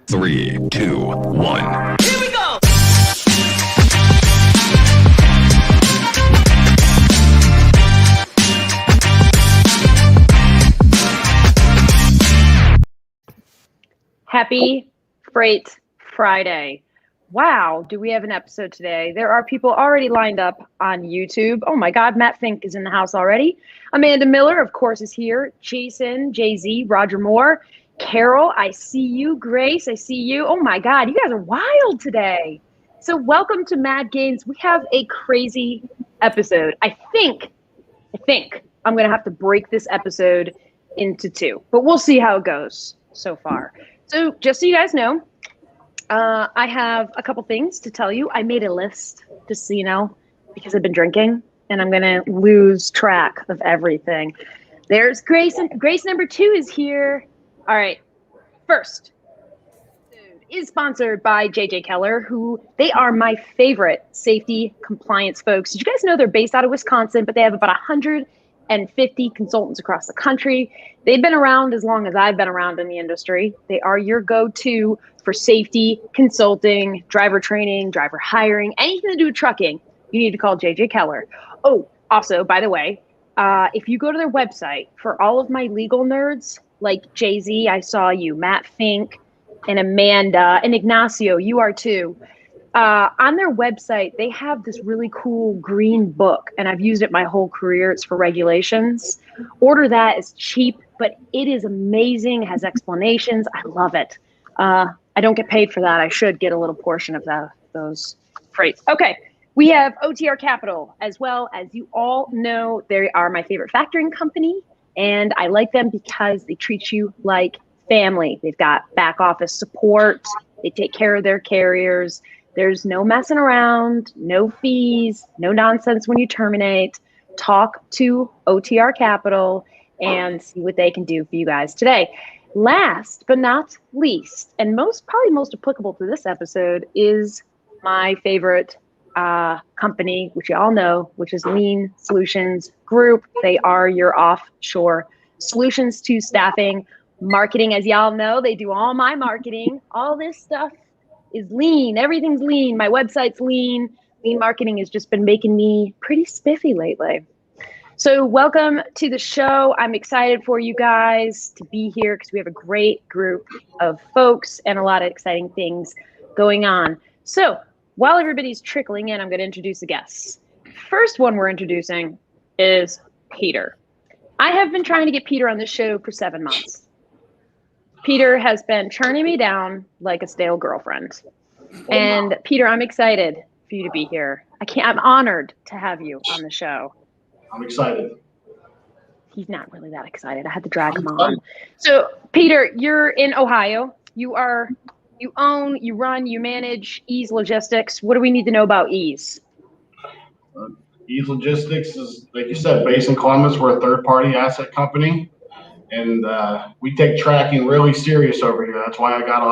3, 2, 1. Here we go! Happy Freight Friday. Wow, do we have an episode today? There are people already lined up on YouTube. Oh my God, Matt Fink is in the house already. Amanda Miller, of course, is here. Jason, Jay-Z, Roger Moore, Carol, I see you. Grace, I see you. Oh my God, you guys are wild today. So welcome to Mad Gains. We have a crazy episode. I think I'm going to have to break this episode into two, but we'll see how it goes so far. So just so you guys know, I have a couple things to tell you. I made a list, just so you know, because I've been drinking and I'm going to lose track of everything. There's Grace, and Grace number 2 is here. All right. First is sponsored by JJ Keller, who they are my favorite safety compliance folks. Did you guys know they're based out of Wisconsin, but they have about 150 consultants across the country. They've been around as long as I've been around in the industry. They are your go-to for safety, consulting, driver training, driver hiring, anything to do with trucking. You need to call JJ Keller. Oh, also, by the way, if you go to their website, for all of my legal nerds, like Jay-Z, I saw you, Matt Fink, and Amanda, and Ignacio, you are too. On their website, they have this really cool green book, and I've used it my whole career. It's for regulations. Order that. It's cheap, but it is amazing. It has explanations. I love it. I don't get paid for that. I should get a little portion of those freights. Okay, we have OTR Capital as well. As you all know, they are my favorite factoring company, and I like them because they treat you like family. They've got back office support. They take care of their carriers. There's no messing around, no fees, no nonsense when you terminate. Talk to OTR Capital and see what they can do for you guys today. Last but not least, and probably most applicable to this episode, is my favorite company, which you all know, which is Lean Solutions Group. They are your offshore solutions to staffing, marketing. As y'all know, they do all my marketing. All this stuff is lean. Everything's lean. My website's lean. Lean marketing has just been making me pretty spiffy lately. So welcome to the show. I'm excited for you guys to be here because we have a great group of folks and a lot of exciting things going on. So while everybody's trickling in, I'm going to introduce the guests. First one we're introducing is Peter. I have been trying to get Peter on this show for 7 months. Peter has been churning me down like a stale girlfriend. And Peter, I'm excited for you to be here. I'm honored to have you on the show. I'm excited. He's not really that excited. I had to drag him on. So Peter, you're in Ohio. You own, you run, you manage Ease Logistics. What do we need to know about Ease? Ease Logistics is, like you said, based in Columbus. We're a third-party asset company. And we take tracking really serious over here. That's why I got a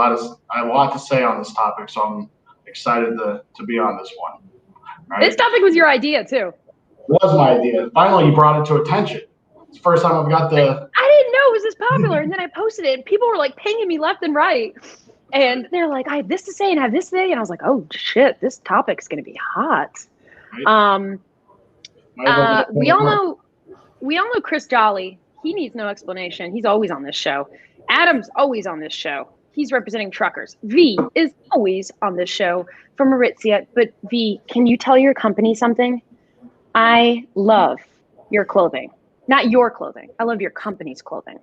lot to say on this topic. So I'm excited to be on this one. Right? This topic was your idea too. It was my idea. Finally, you brought it to attention. It's the first time I've got I didn't know it was this popular, and then I posted it, and people were like pinging me left and right. And they're like, I have this to say and I have this to say. And I was like, oh shit, this topic's gonna be hot. Right? We all know Chris Jolly. He needs no explanation. He's always on this show. Adam's always on this show. He's representing truckers. V is always on this show from Aritzia. But V, can you tell your company something? I love your clothing. Not your clothing. I love your company's clothing.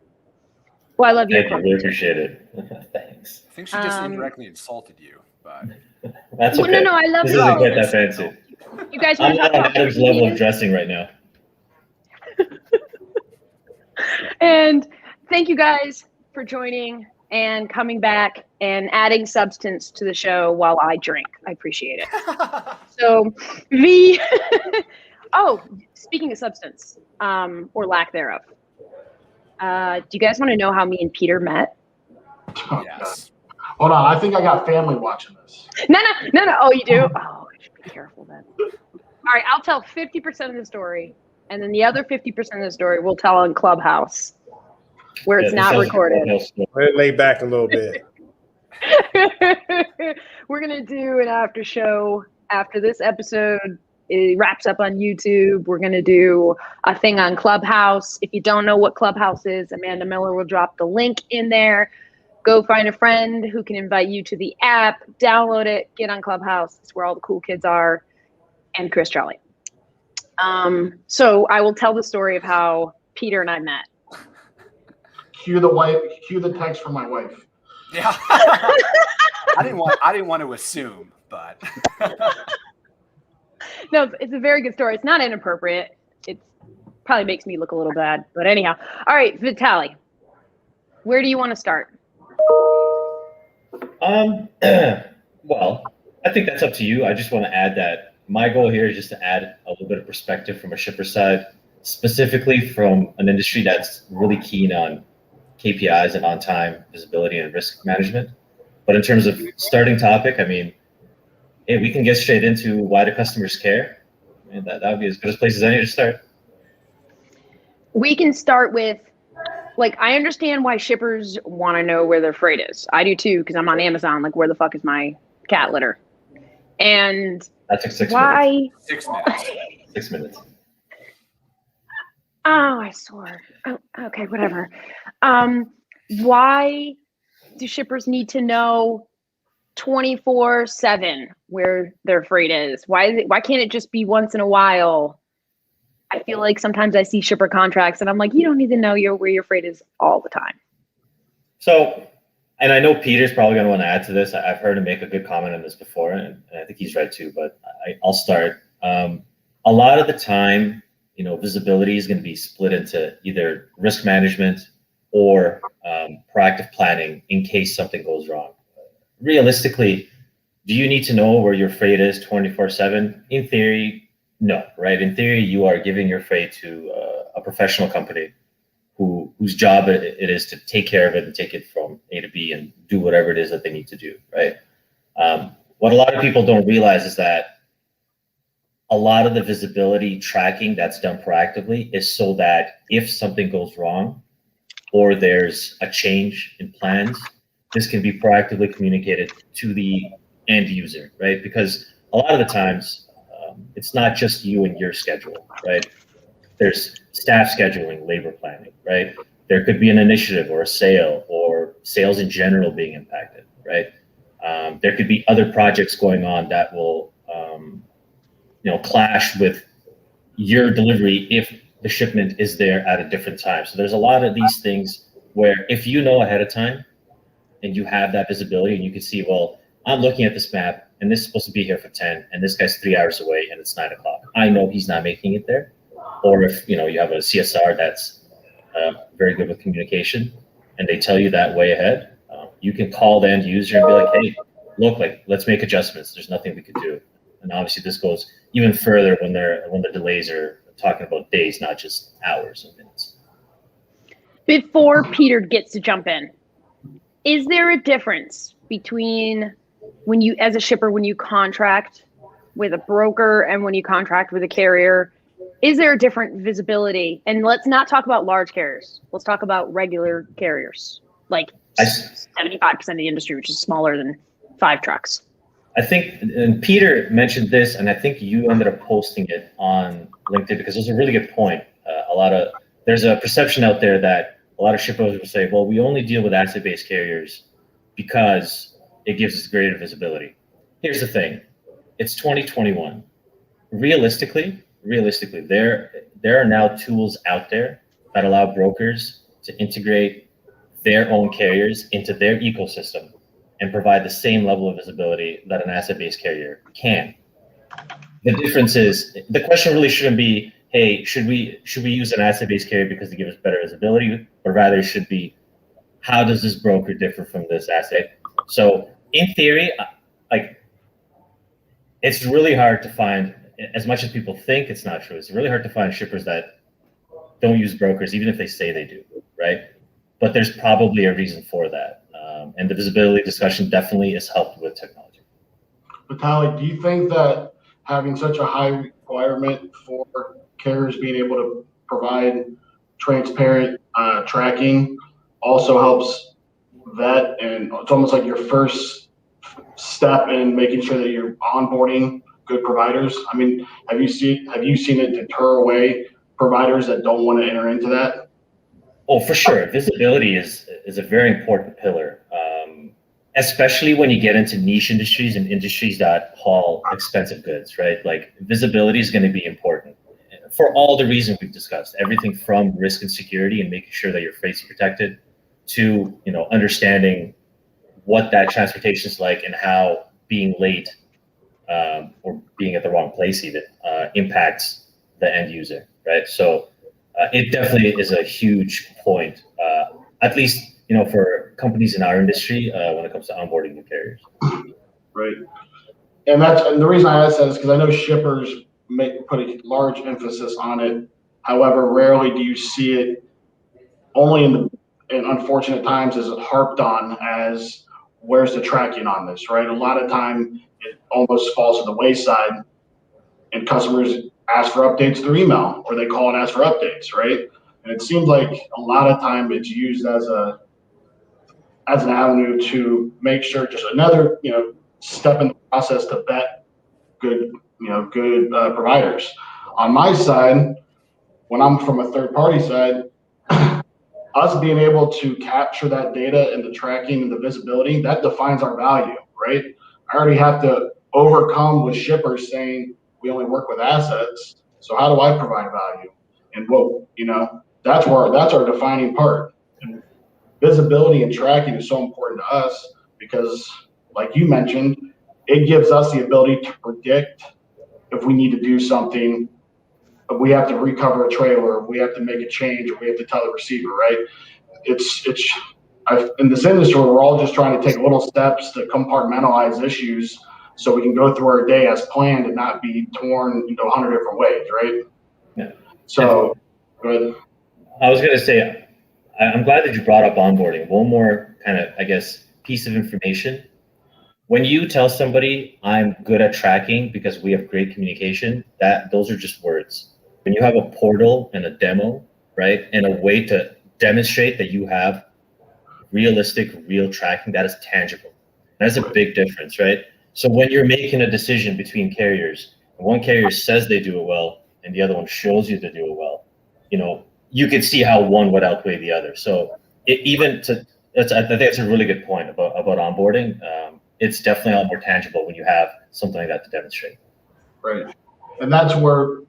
Well, I love your clothing. I really appreciate it. Thanks. I think she just indirectly insulted you, but that's okay. No, I love this isn't quite that fancy. You guys I'm want to not talk on Adam's level of dressing right now. And thank you guys for joining and coming back and adding substance to the show while I drink. I appreciate it. So V, oh, speaking of substance, or lack thereof, do you guys want to know how me and Peter met? yes. Hold on, I think I got family watching this. No. Oh, you do? Oh, I should be careful then. All right, I'll tell 50% of the story, and then the other 50% of the story we'll tell on Clubhouse, where it's not recorded. Lay back a little bit. We're gonna do an after show after this episode. It wraps up on YouTube. We're gonna do a thing on Clubhouse. If you don't know what Clubhouse is, Amanda Miller will drop the link in there. Go find a friend who can invite you to the app, download it, get on Clubhouse. It's where all the cool kids are, and CJolly. So I will tell the story of how Peter and I met. Cue the text from my wife. Yeah. I didn't want to assume, but No, it's a very good story. It's not inappropriate. It probably makes me look a little bad, but anyhow. All right, Vitaly, where do you want to start? Well, I think that's up to you. I just want to add that my goal here is just to add a little bit of perspective from a shipper side, specifically from an industry that's really keen on KPIs and on-time visibility and risk management. But in terms of starting topic, I mean, hey, we can get straight into why do customers care. I mean, that would be as good a place as any to start. We can start with, like, I understand why shippers want to know where their freight is. I do too, because I'm on Amazon. Like, where the fuck is my cat litter? And that took 6 why? minutes. 6 minutes. 6 minutes. Oh, I swore. Oh, okay, whatever. Why do shippers need to know 24/7 where their freight is? Why can't it just be once in a while? I feel like sometimes I see shipper contracts and I'm like, you don't need to know where your freight is all the time. So, and I know Peter's probably going to want to add to this. I've heard him make a good comment on this before, and I think he's right too, but I'll start. A lot of the time, visibility is going to be split into either risk management or proactive planning in case something goes wrong. Realistically, do you need to know where your freight is 24/7? In theory, no, right? In theory, you are giving your freight to a professional company whose job it is to take care of it and take it from A to B and do whatever it is that they need to do, right? What a lot of people don't realize is that a lot of the visibility tracking that's done proactively is so that if something goes wrong or there's a change in plans, this can be proactively communicated to the end user, right? Because a lot of the times, it's not just you and your schedule, right? There's staff scheduling, labor planning, right? There could be an initiative or a sale or sales in general being impacted, right? There could be other projects going on that will, clash with your delivery if the shipment is there at a different time. So there's a lot of these things where if you know ahead of time and you have that visibility and you can see, well, I'm looking at this map and this is supposed to be here for 10 and this guy's 3 hours away and it's 9 o'clock. I know he's not making it there. Or if, you have a CSR that's very good with communication and they tell you that way ahead, you can call the end user and be like, hey, look, let's make adjustments. There's nothing we could do. And obviously this goes even further when the delays are talking about days, not just hours and minutes. Before Peter gets to jump in, is there a difference between when you, as a shipper, when you contract with a broker and when you contract with a carrier? Is there a different visibility? And let's not talk about large carriers. Let's talk about regular carriers, like 75% of the industry, which is smaller than 5 trucks. I think, and Peter mentioned this, and I think you ended up posting it on LinkedIn because it's a really good point. There's a perception out there that a lot of shippers will say, well, we only deal with asset-based carriers because it gives us greater visibility. Here's the thing. It's 2021. Realistically, there are now tools out there that allow brokers to integrate their own carriers into their ecosystem and provide the same level of visibility that an asset-based carrier can. The difference is, the question really shouldn't be, hey, should we use an asset-based carrier because they give us better visibility, but rather it should be, how does this broker differ from this asset? So in theory, it's really hard to find, as much as people think it's not true, it's really hard to find shippers that don't use brokers, even if they say they do, right? But there's probably a reason for that. And the visibility discussion definitely is helped with technology. Vitaly, do you think that having such a high requirement for carriers being able to provide transparent tracking also helps vet, and it's almost like your first step in making sure that you're onboarding good providers. I mean, have you seen it deter away providers that don't want to enter into that? Oh, for sure. Visibility is a very important pillar, especially when you get into niche industries and industries that haul expensive goods, right? Like visibility is going to be important for all the reasons we've discussed. Everything from risk and security and making sure that your freight's protected, to understanding what that transportation is like and how being late or being at the wrong place even impacts the end user, right? So it definitely is a huge point, at least for companies in our industry when it comes to onboarding new carriers. Right, and the reason I ask that is because I know shippers put a large emphasis on it. However, rarely do you see it. Only in unfortunate times is it harped on as where's the tracking on this, right? A lot of time it almost falls to the wayside, and customers ask for updates through email, or they call and ask for updates, right? And it seems like a lot of time it's used as an avenue to make sure, just another step in the process to vet good providers. On my side, when I'm from a third party side, us being able to capture that data and the tracking and the visibility, that defines our value, right? I already have to overcome with shippers saying we only work with assets. So how do I provide value? And that's our defining part. And visibility and tracking is so important to us because, like you mentioned, it gives us the ability to predict if we need to do something. If we have to recover a trailer, if we have to make a change, or we have to tell the receiver, right? In this industry, we're all just trying to take little steps to compartmentalize issues so we can go through our day as planned and not be torn into 100 different ways, right? Yeah. So, go ahead. I was going to say, I'm glad that you brought up onboarding. One more kind of, I guess, piece of information. When you tell somebody I'm good at tracking because we have great communication, those are just words. When you have a portal and a demo, right, and a way to demonstrate that you have realistic, real tracking, that is tangible. That's a big difference, right? So when you're making a decision between carriers, and one carrier says they do it well, and the other one shows you to do it well, you can see how one would outweigh the other. So I think that's a really good point about onboarding. It's definitely a lot more tangible when you have something like that to demonstrate. Right, and that's where,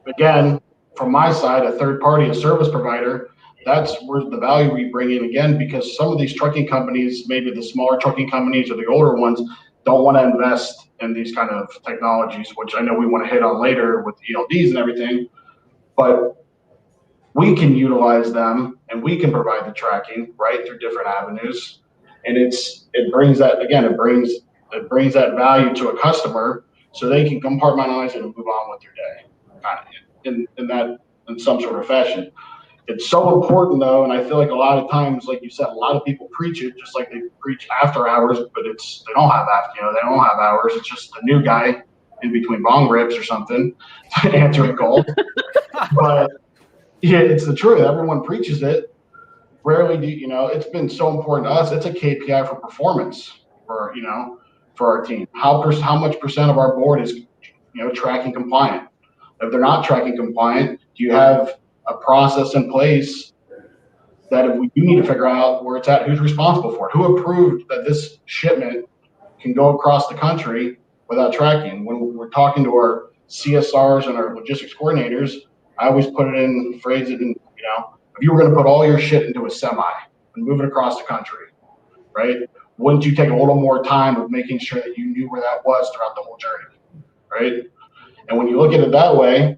again, from my side, a third party, a service provider, that's where the value we bring in again, because some of these trucking companies, maybe the smaller trucking companies or the older ones, don't want to invest in these kind of technologies, which I know we want to hit on later with ELDs and everything, but we can utilize them and we can provide the tracking right through different avenues. And it brings that value to a customer so they can compartmentalize it and move on with their day in some sort of fashion. It's so important though, and I feel like a lot of times, like you said, a lot of people preach it just like they preach after hours, but they don't have hours. It's just the new guy in between bong rips or something answering calls. But yeah, it's the truth. Everyone preaches it. Rarely do it's been so important to us. It's a KPI for performance for our team. How much percent of our board is tracking compliant? If they're not tracking compliant, do you have a process in place that if we do need to figure out where it's at, who's responsible for it? Who approved that this shipment can go across the country without tracking? When we're talking to our CSRs and our logistics coordinators, I always phrase it in, if you were going to put all your shit into a semi and move it across the country, right? Wouldn't you take a little more time of making sure that you knew where that was throughout the whole journey, right? And when you look at it that way,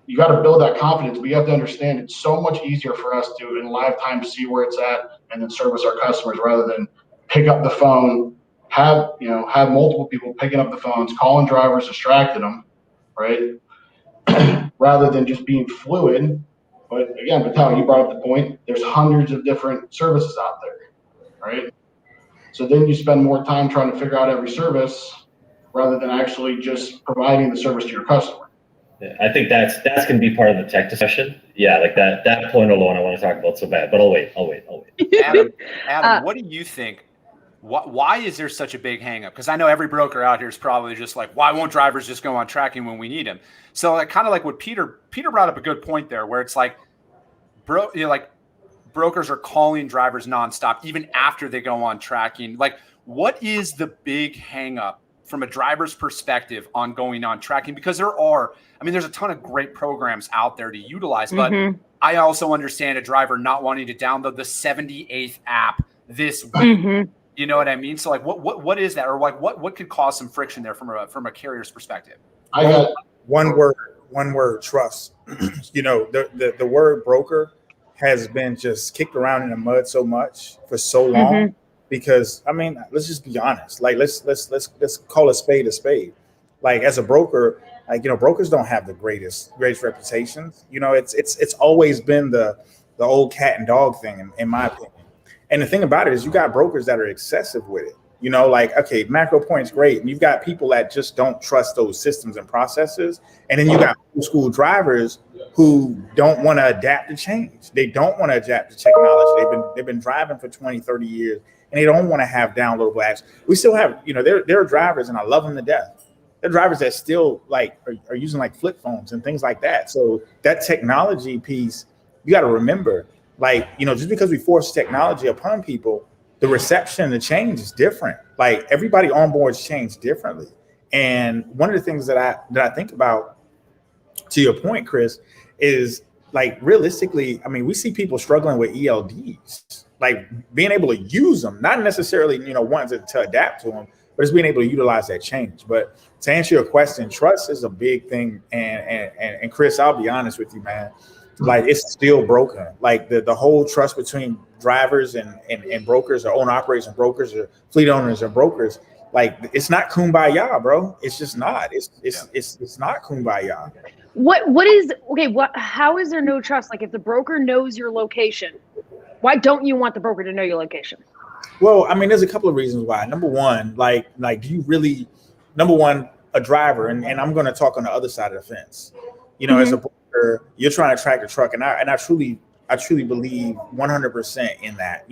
you got to build that confidence, but you have to understand it's so much easier for us to, in live time, see where it's at and then service our customers rather than pick up the phone, have multiple people picking up the phones, calling drivers, distracting them, right? Rather than just being fluid. But again, Vitaly, you brought up the point, there's hundreds of different services out there, right? So then you spend more time trying to figure out every service rather than actually just providing the service to your customer. Yeah, I think that's going to be part of the tech discussion. Yeah, like that point alone, I want to talk about so bad. But I'll wait. Adam, what do you think? Why is there such a big hang up? Because I know every broker out here is probably just like, why won't drivers just go on tracking when we need them? So like, kind of like what Peter brought up a good point there, where it's like, like brokers are calling drivers nonstop even after they go on tracking. Like, what is the big hang up from a driver's perspective on going on tracking? Because there's a ton of great programs out there to utilize, but I also understand a driver not wanting to download the 78th app this week. You know what I mean? So like, what is that, or like what could cause some friction there from a carrier's perspective? I got one word: trust. The word broker has been just kicked around in the mud so much for so long because let's just be honest. Like let's call a spade a spade. Like as a broker, brokers don't have the greatest reputations. It's always been the old cat and dog thing in my opinion. And the thing about it is you got brokers that are excessive with it. Okay, macro point's great. And you've got people that just don't trust those systems and processes. And then you got old school drivers who don't want to adapt to change. They don't want to adapt to technology. They've been driving for 20, 30 years and they don't want to have downloadable apps. We still have, there are drivers, and I love them to death. There are drivers that still are using flip phones and things like that. So that technology piece, you got to remember, just because we force technology upon people, the reception, the change is different. Like everybody on board's changed differently. And one of the things that I think about, to your point, Chris, is realistically, we see people struggling with ELDs, being able to use them, not necessarily, wanting to adapt to them, but it's being able to utilize that change. But to answer your question, trust is a big thing. And Chris, I'll be honest with you, man. It's still broken. The whole trust between drivers and brokers, or owner operators and brokers, or fleet owners and brokers, it's not kumbaya, bro. It's just not. It's not kumbaya. How is there no trust? If the broker knows your location, why don't you want the broker to know your location? Well, there's a couple of reasons why. Number one, do you really? Number one, a driver, and I'm going to talk on the other side of the fence. As a broker, you're trying to track the truck, and I truly believe 100% in that.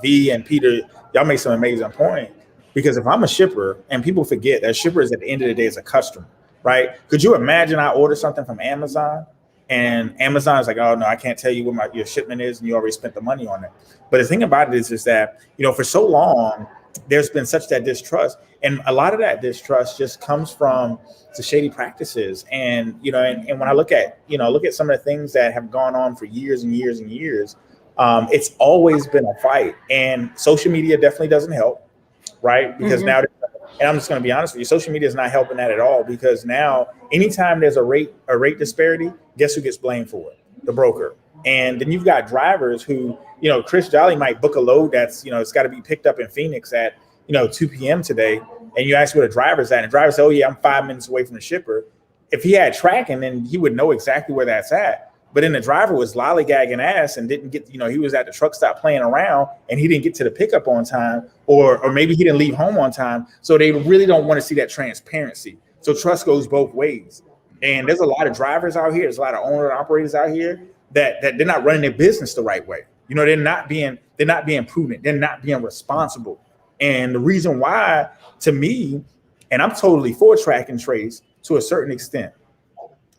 V and Peter, y'all make some amazing point, because if I'm a shipper, and people forget that shippers at the end of the day is a customer, right? Could you imagine I order something from Amazon and Amazon is like, oh no, I can't tell you what your shipment is, and you already spent the money on it. But the thing about it is that, for so long, there's been such that distrust, and a lot of that distrust just comes from the shady practices. And and when I look at some of the things that have gone on for years and years and years, it's always been a fight. And social media definitely doesn't help, right? Because now, and I'm just going to be honest with you, social media is not helping that at all, because now anytime there's a rate disparity, guess who gets blamed for it? The broker. And then you've got drivers who, Chris Jolly might book a load that's, it's got to be picked up in Phoenix at, 2 p.m. today. And you ask where the driver's at, and the driver says, oh yeah, I'm 5 minutes away from the shipper. If he had tracking, then he would know exactly where that's at. But then the driver was lollygagging ass and didn't get, he was at the truck stop playing around and he didn't get to the pickup on time, or maybe he didn't leave home on time. So they really don't want to see that transparency. So trust goes both ways. And there's a lot of drivers out here, there's a lot of owner operators out here that they're not running their business the right way. They're not being prudent, they're not being responsible. And the reason why, to me, and I'm totally for track and trace to a certain extent,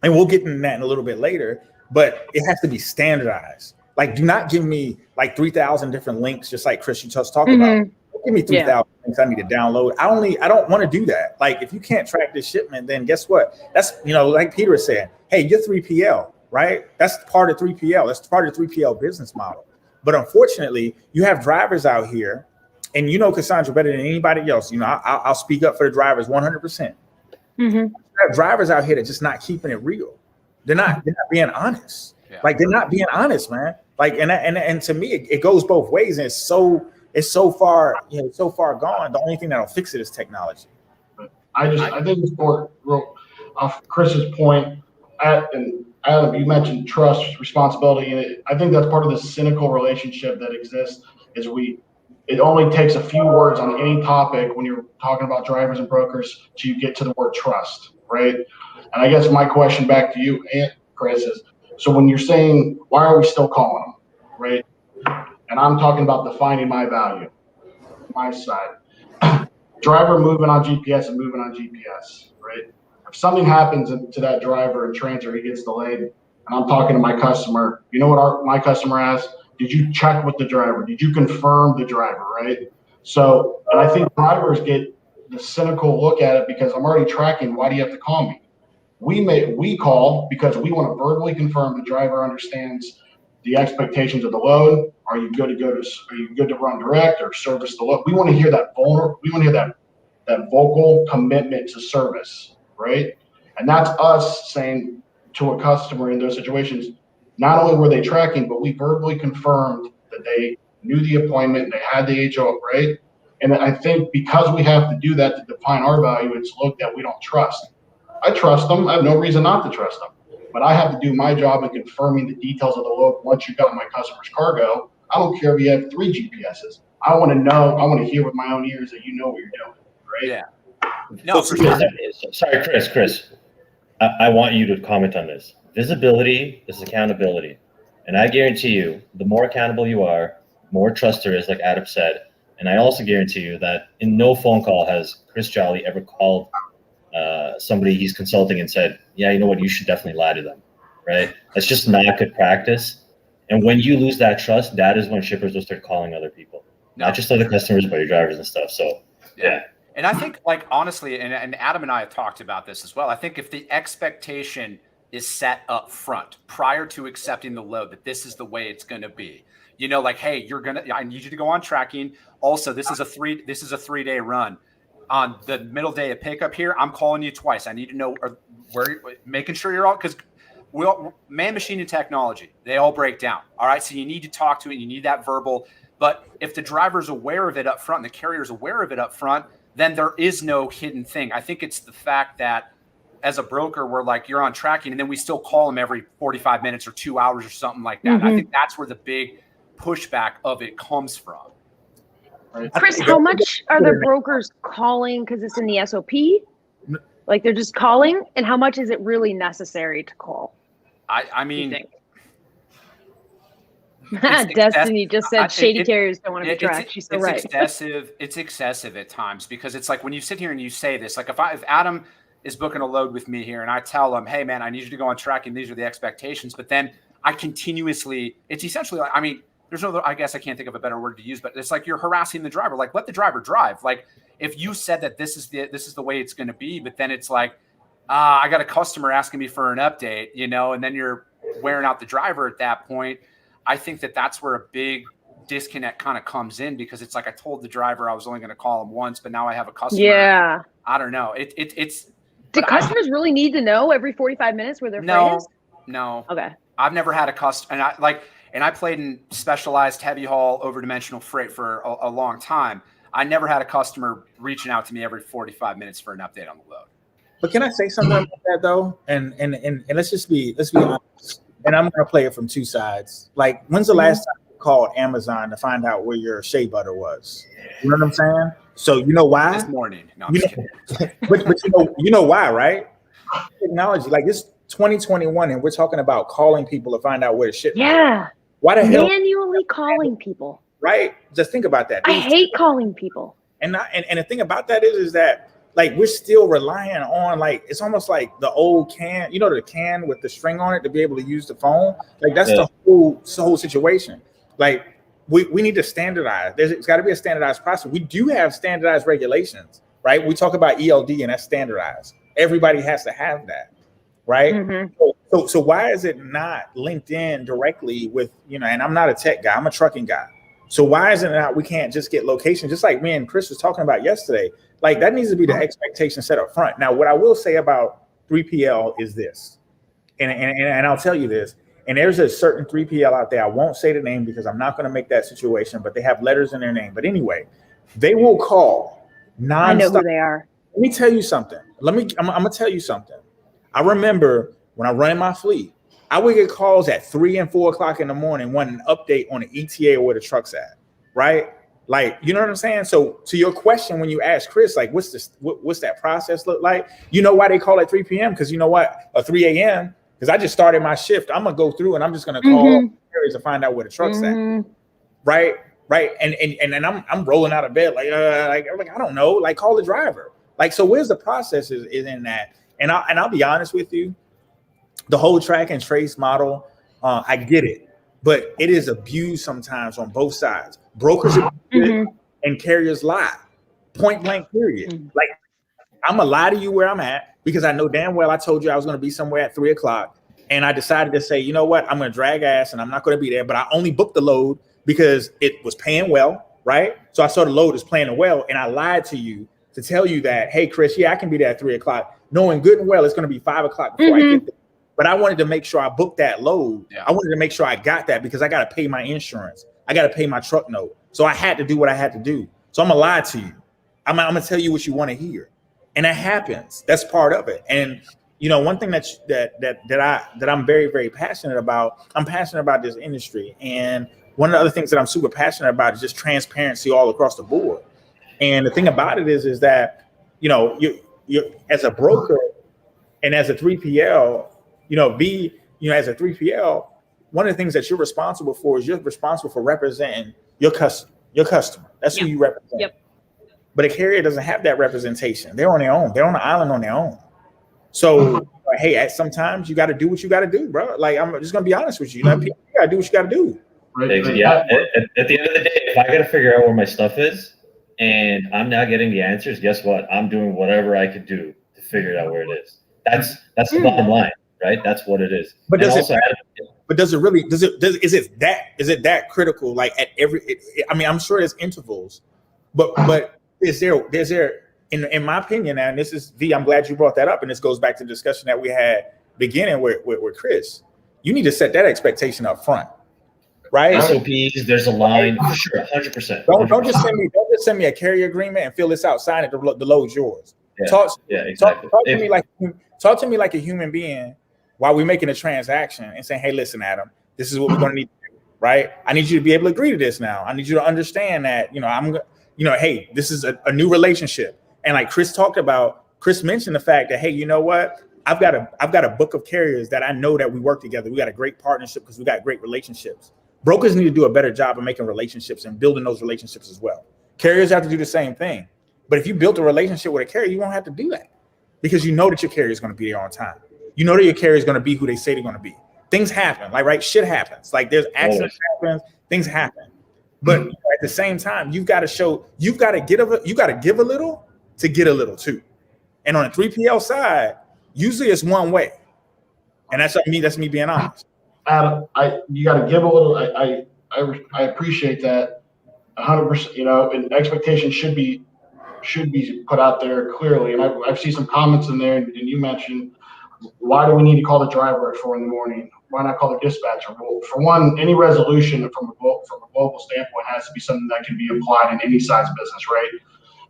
and we'll get into that in a little bit later, but it has to be standardized. Do not give me 3,000 different links, just like Chris, you just talked about. Give me 3,000 links I need to download. I don't want to do that. If you can't track this shipment, then guess what? That's, like Peter was saying, hey, you're 3PL, right? That's part of 3PL. That's part of the 3PL business model. But unfortunately, you have drivers out here, and Cassandra better than anybody else. I'll speak up for the drivers 100%. You have drivers out here that just not keeping it real. They're not being honest. Yeah. They're not being honest, man. And to me, it goes both ways, and it's so far gone. The only thing that'll fix it is technology. I think it's for off Chris's point, and Adam, you mentioned trust, responsibility, and I think that's part of the cynical relationship that exists. It only takes a few words on any topic when you're talking about drivers and brokers to get to the word trust, right? And I guess my question back to you, and Chris, is so when you're saying, why are we still calling them, right? And I'm talking about defining my value, my side. Driver moving on GPS and moving on GPS, right? If something happens to that driver in transit, he gets delayed, and I'm talking to my customer, you know what my customer asks? Did you check with the driver? Did you confirm the driver, right? So, and I think drivers get the cynical look at it because I'm already tracking. Why do you have to call me? We call because we want to verbally confirm the driver understands the expectations of the load. Are you good to run direct or service the load? We want to hear that we want to hear that vocal commitment to service, right? And that's us saying to a customer in those situations, not only were they tracking, but we verbally confirmed that they knew the appointment, they had the HO, right? And I think because we have to do that to define our value, it's looked at we don't trust. I trust them. I have no reason not to trust them. But I have to do my job in confirming the details of the load once you got my customer's cargo. I don't care if you have 3 GPSs. I want to know, I want to hear with my own ears that you know what you're doing, right? Yeah. No, for sure. Sorry, Chris. I want you to comment on this. Visibility is accountability. And I guarantee you, the more accountable you are, more trust there is, like Adam said. And I also guarantee you that in no phone call has Chris Jolly ever called somebody he's consulting and said, yeah, you know what, you should definitely lie to them, right? That's just not good practice. And when you lose that trust, that is when shippers will start calling other people, not just other customers, but your drivers and stuff. So, yeah. And I think, like, honestly, and Adam and I have talked about this as well. I think if the expectation is set up front prior to accepting the load, that this is the way it's going to be, you know, like, hey, I need you to go on tracking. Also, this is a 3-day run. On the middle day of pickup here, I'm calling you twice. I need to know where, making sure you're all, because man, machine, and technology, they all break down. All right. So you need to talk to it. You need that verbal. But if the driver's aware of it up front and the carrier's aware of it up front, then there is no hidden thing. I think it's the fact that as a broker, we're like, you're on tracking, and then we still call them every 45 minutes or 2 hours or something like that. I think that's where the big pushback of it comes from. Chris, how much are the brokers calling because it's in the SOP? Like they're just calling, and how much is it really necessary to call? I mean, Destiny just said shady carriers don't want to be tracked. She's so right. It's excessive at times, because it's like when you sit here and you say this, like if Adam is booking a load with me here and I tell him, hey man, I need you to go on tracking, these are the expectations, but then I continuously, it's essentially like, I mean, there's no, I guess I can't think of a better word to use, but it's like you're harassing the driver. Like, let the driver drive. Like, if you said that this is the way it's going to be, but then it's like, I got a customer asking me for an update, you know, and then you're wearing out the driver at that point. I think that's where a big disconnect kind of comes in, because it's like, I told the driver I was only going to call him once, but now I have a customer. Yeah. I don't know. Do customers really need to know every 45 minutes where their freight is? No. Okay. I've never had a customer, and I played in specialized heavy haul overdimensional freight for a long time. I never had a customer reaching out to me every 45 minutes for an update on the load. But can I say something about that though? And let's be honest. And I'm going to play it from two sides. Like, when's the last time you called Amazon to find out where your shea butter was? You know what I'm saying? So you know why? This morning. No, I'm just kidding. but you know why, right? Technology, like it's 2021, and we're talking about calling people to find out where shit. Yeah. Why the hell? Manually calling people. Right. Just think about that. I hate calling people. And the thing about that is that, like, we're still relying on, like, it's almost like the old can, you know, the can with the string on it to be able to use the phone. Like, that's the whole situation. Like, we need to standardize. It's got to be a standardized process. We do have standardized regulations, right? We talk about ELD, and that's standardized. Everybody has to have that, right? Mm-hmm. So why is it not linked in directly with, you know, and I'm not a tech guy, I'm a trucking guy. So why is it not, we can't just get location, just like me and Chris was talking about yesterday? Like, that needs to be the expectation set up front. Now, what I will say about 3PL is this, and I'll tell you this, and there's a certain 3PL out there, I won't say the name because I'm not going to make that situation, but they have letters in their name. But anyway, they will call nonstop. I know who they are. Let me tell you something. I'm going to tell you something. I remember when I ran my fleet, I would get calls at 3 and 4 o'clock in the morning wanting an update on the ETA or where the truck's at, right? Like, you know what I'm saying? So to your question, when you ask Chris, like, what's that process look like? You know why they call it 3 p.m.? Because you know what? Or 3 a.m. Because I just started my shift. I'm gonna go through and I'm just gonna call areas to find out where the truck's at. Right. And I'm rolling out of bed like I don't know. Like, call the driver. Like, so where's the process is in that? And I'll be honest with you, the whole track and trace model, I get it, but it is abused sometimes on both sides. Brokers and carriers lie, point blank, period. Like, I'm gonna lie to you where I'm at because I know damn well I told you I was gonna be somewhere at 3 o'clock, and I decided to say, you know what, I'm gonna drag ass and I'm not gonna be there, but I only booked the load because it was paying well, right? So I saw the load is paying well, and I lied to you to tell you that, hey, Chris, yeah, I can be there at 3 o'clock, knowing good and well it's gonna be 5 o'clock before I get there. But I wanted to make sure I booked that load. I wanted to make sure I got that because I got to pay my insurance. I got to pay my truck note. So I had to do what I had to do. So I'm going to lie to you. I'm going to tell you what you want to hear. And that happens. That's part of it. And, you know, one thing that I'm very, very passionate about, I'm passionate about this industry. And one of the other things that I'm super passionate about is just transparency all across the board. And the thing about it is that, you know, you as a broker and as a 3PL, as a 3PL, one of the things that you're responsible for is you're responsible for representing your customer. That's who you represent. But a carrier doesn't have that representation. They're on their own. They're on the island on their own. So, hey, sometimes you got to do what you got to do, bro. Like, I'm just gonna be honest with you. You got to do what you got to do. Yeah. At the end of the day, if I got to figure out where my stuff is and I'm not getting the answers, guess what? I'm doing whatever I could do to figure out where it is. That's the bottom line. Right, that's what it is. But is it that critical? Like at every, I mean, I'm sure there's intervals, but is there in my opinion, and this is V, I'm glad you brought that up, and this goes back to the discussion that we had beginning with Chris. You need to set that expectation up front, right? SOPs, there's a line, for sure, 100%. Don't just send me a carrier agreement and fill this out, sign it, the load's yours. Yeah, exactly. Talk to me like a human being while we're making a transaction and saying, hey, listen, Adam, this is what we're going to need to do, right? I need you to be able to agree to this now. I need you to understand that, hey, this is a new relationship. And like Chris mentioned the fact that, hey, you know what? I've got a book of carriers that I know that we work together. We got a great partnership because we got great relationships. Brokers need to do a better job of making relationships and building those relationships as well. Carriers have to do the same thing. But if you built a relationship with a carrier, you won't have to do that because you know that your carrier is going to be there on time. You know that your carrier is going to be who they say they're going to be. Things happen, like, right? Shit happens. Like, there's accidents happen, things happen. But at the same time, you've got to give a little to get a little too. And on a 3PL side, usually it's one way. And that's me being honest. Adam, you got to give a little. I appreciate that 100%. And expectations should be put out there clearly. And I've seen some comments in there, and you mentioned, why do we need to call the driver at 4 a.m? Why not call the dispatcher? Well, for one, any resolution from a global standpoint has to be something that can be applied in any size business, right?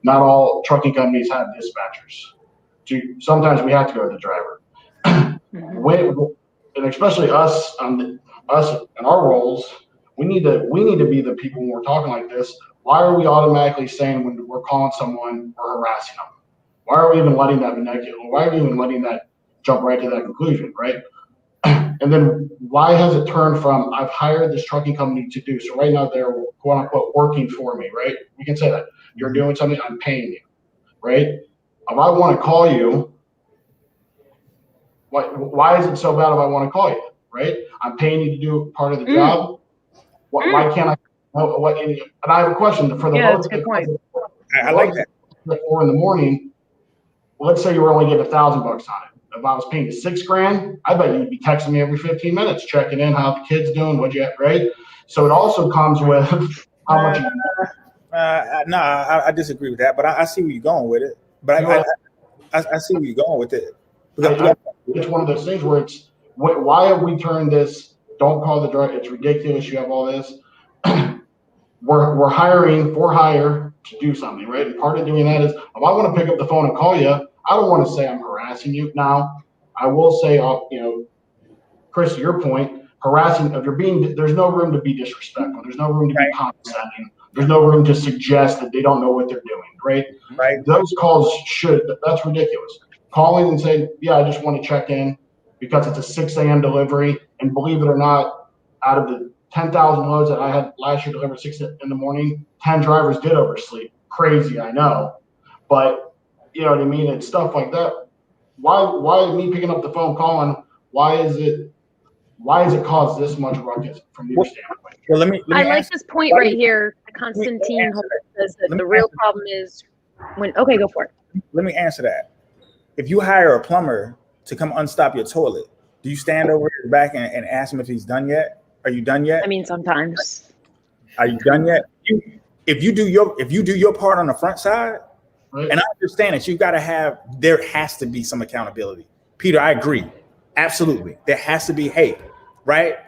Not all trucking companies have dispatchers. Sometimes we have to go to the driver. And especially us in our roles, we need to be the people when we're talking like this. Why are we automatically saying when we're calling someone, we're harassing them? Why are we even letting that Why are we even letting that jump right to that conclusion, right? And then why has it turned from I've hired this trucking company to do, so right now they're quote unquote working for me, right? We can say that you're doing something, I'm paying you, right? If I want to call you, why is it so bad if I want to call you, right? I'm paying you to do part of the job. Why can't I? And I have a question for the that's a good point. I like that. At 4 a.m, let's say you were only getting $1,000 on it. If I was paying you $6,000, I bet you'd be texting me every 15 minutes, checking in how the kid's doing, what you have, right? So it also comes with how much. I disagree with that, but I see where you're going with it. But I see where you're going with it. It's one of those things where it's why have we turned this? Don't call the driver. It's ridiculous. You have all this. We're hiring for hire to do something, right? And part of doing that is if I want to pick up the phone and call you, I don't want to say I'm harassing you. Now, I will say, Chris, to your point, harassing, there's no room to be disrespectful. There's no room to be condescending. There's no room to suggest that they don't know what they're doing, right? Right. Those calls that's ridiculous. Calling and saying, yeah, I just want to check in because it's a 6 a.m. delivery. And believe it or not, out of the 10,000 loads that I had last year delivered 6 in the morning, 10 drivers did oversleep. Crazy, I know. But you know what I mean? It's stuff like that. Why me picking up the phone calling? Why is it caused this much ruckus from your standpoint? Well, let me I like ask, this point right here. Constantine says that the real problem is when. Okay, go for it. let me answer that. If you hire a plumber to come unstop your toilet, do you stand over his back and ask him if he's done yet? Are you done yet? I mean, sometimes. Are you done yet? If you do your part on the front side, Right. and I understand that there has to be some accountability. Peter, I agree. Absolutely. There has to be, hey, right?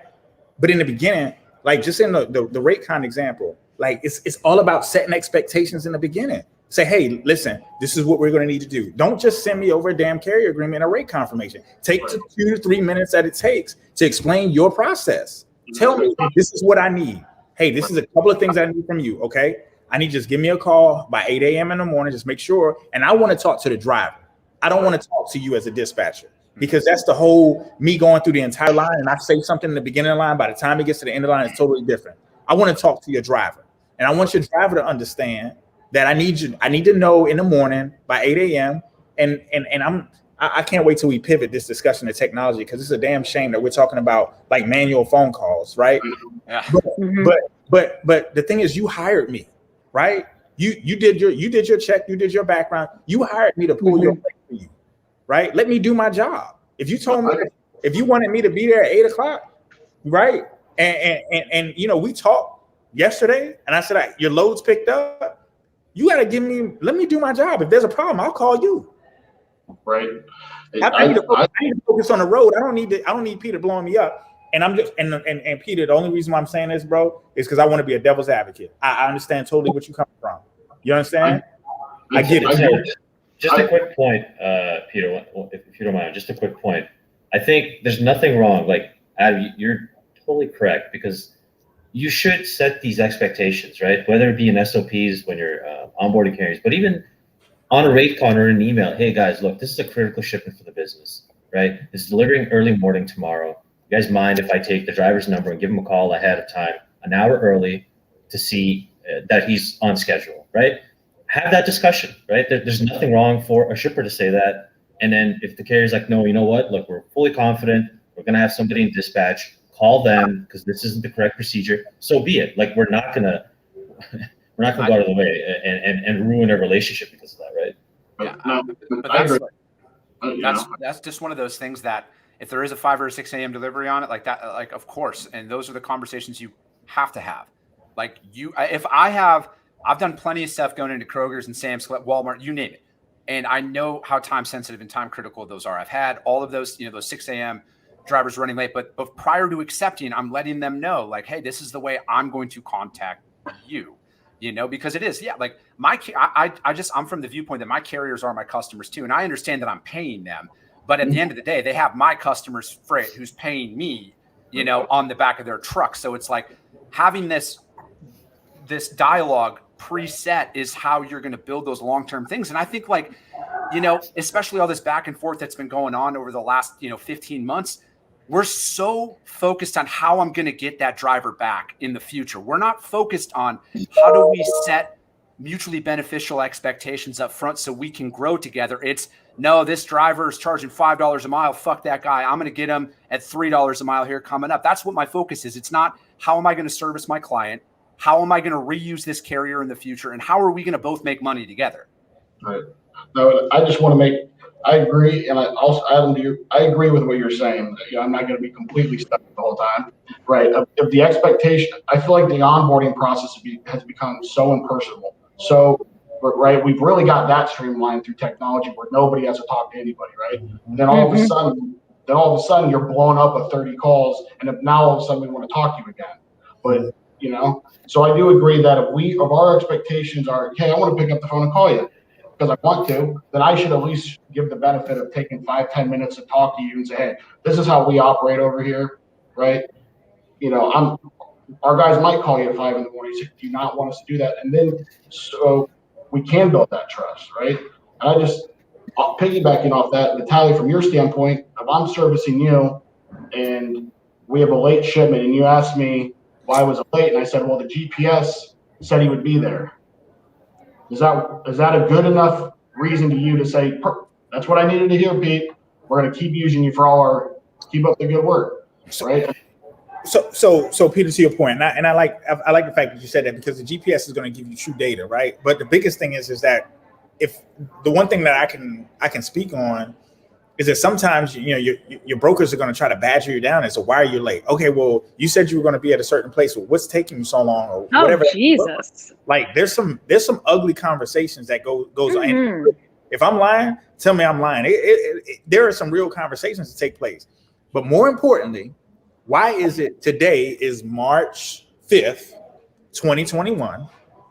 But in the beginning, like just in the rate con example, like it's all about setting expectations in the beginning. Say, hey, listen, this is what we're going to need to do. Don't just send me over a damn carrier agreement or rate confirmation. Take the 2 to 3 minutes that it takes to explain your process. Tell me, this is what I need. Hey, this is a couple of things I need from you, okay? I need just give me a call by 8 a.m. in the morning, just make sure. And I want to talk to the driver. I don't want to talk to you as a dispatcher because that's the whole me going through the entire line and I say something in the beginning of the line, by the time it gets to the end of the line, it's totally different. I want to talk to your driver. And I want your driver to understand that I need to know in the morning by 8 a.m. And I can't wait till we pivot this discussion to technology because it's a damn shame that we're talking about like manual phone calls, right? Yeah. But the thing is, you hired me, right? You did your check, you did your background, you hired me to pull your weight for you, right? Let me do my job. If you told me, if you wanted me to be there at 8 o'clock, right? And you know, we talked yesterday, and I said, your load's picked up. You got to let me do my job. If there's a problem, I'll call you. Right. I need to focus on the road. I don't need Peter blowing me up. And I'm just and Peter, the only reason why I'm saying this, bro, is because I want to be a devil's advocate. I understand totally what you're coming from. You understand? I get it. Just a quick point, Peter, if you don't mind, just a quick point. I think there's nothing wrong. Like, Adam, you're totally correct because you should set these expectations, right? Whether it be in SOPs when you're onboarding carriers, but even on a rate con or an email. Hey guys, look, this is a critical shipment for the business, right? It's delivering early morning tomorrow. You guys mind if I take the driver's number and give him a call ahead of time, an hour early, to see that he's on schedule, right? Have that discussion, right? There's nothing wrong for a shipper to say that. And then if the carrier's like, no, you know what? Look, we're fully confident. We're going to have somebody in dispatch. Call them because this isn't the correct procedure. So be it. Like, we're not gonna go out of the way and ruin a relationship because of that, right? Yeah, but that's just one of those things that if there is a 5 or 6 a.m. delivery on it, like that, like of course, and those are the conversations you have to have. Like I've done plenty of stuff going into Kroger's and Sam's Club, Walmart, you name it, and I know how time sensitive and time critical those are. I've had all of those, those 6 a.m. drivers running late, but prior to accepting, I'm letting them know, like, hey, this is the way I'm going to contact you. Because it is, like I'm from the viewpoint that my carriers are my customers too. And I understand that I'm paying them, but at the end of the day, they have my customers' freight who's paying me, on the back of their truck. So it's like having this dialogue preset is how you're going to build those long-term things. And I think especially all this back and forth that's been going on over the last, 15 months, we're so focused on how I'm going to get that driver back in the future. We're not focused on how do we set mutually beneficial expectations up front so we can grow together. It's no, this driver is charging $5 a mile. Fuck that guy. I'm going to get him at $3 a mile here coming up. That's what my focus is. It's not how am I going to service my client? How am I going to reuse this carrier in the future? And how are we going to both make money together? Right. No, I just want to I agree, and I also, Adam, I agree with what you're saying. I'm not going to be completely stuck the whole time, right? If the expectation, I feel like the onboarding process has become so impersonal. So, right, we've really got that streamlined through technology where nobody has to talk to anybody, right? And then all of a sudden, you're blowing up with 30 calls, and now all of a sudden we want to talk to you again. But so I do agree that if our expectations are, hey, I want to pick up the phone and call you, because I want to, then I should at least give the benefit of taking 5-10 minutes to talk to you and say, hey, this is how we operate over here, right? our guys might call you at 5 in the morning and say, do you not want us to do that? And then so we can build that trust, right? And piggybacking off that, Vitaly, from your standpoint, if I'm servicing you and we have a late shipment and you ask me why was it late, and I said, well, the GPS said he would be there. Is that a good enough reason to you to say, that's what I needed to hear, Pete. We're going to keep using you for keep up the good work, right? So Peter, to your point, and I like the fact that you said that, because the GPS is going to give you true data, right? But the biggest thing is that if the one thing that I can speak on is that sometimes your brokers are going to try to badger you down and say, why are you late? Okay, well, you said you were going to be at a certain place. Well, what's taking you so long, or whatever? Oh, Jesus! Like there's some ugly conversations that goes on. If I'm lying, tell me I'm lying. There are some real conversations that take place. But more importantly, why is it today is March 5th, 2021?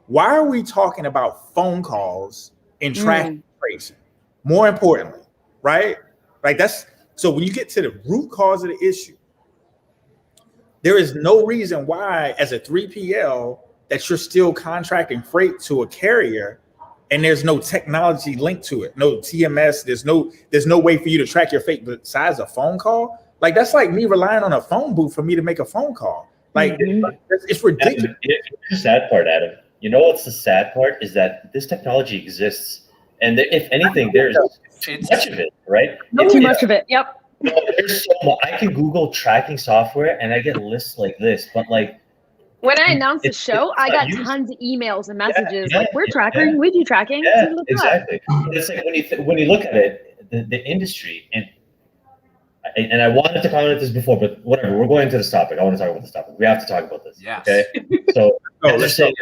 Why are we talking about phone calls and tracking tracing? More importantly, right? Like so when you get to the root cause of the issue, there is no reason why, as a 3PL, that you're still contracting freight to a carrier and there's no technology linked to it, no TMS. There's no way for you to track your freight besides a phone call. Like that's like me relying on a phone booth for me to make a phone call. Like it's ridiculous. It's the sad part, Adam. You know what's the sad part is that this technology exists, and if anything, there's too much of it, right? Too much of it. Yep. There's so much. I can Google tracking software and I get lists like this, but like when I announced the show, I got tons of emails and messages like, "We're tracking, with you tracking." Yeah, exactly. It's like when you look at it, the industry, and I wanted to comment on this before, but whatever. We're going to this topic. I want to talk about this topic. We have to talk about this. Yeah. Okay. So Adam was saying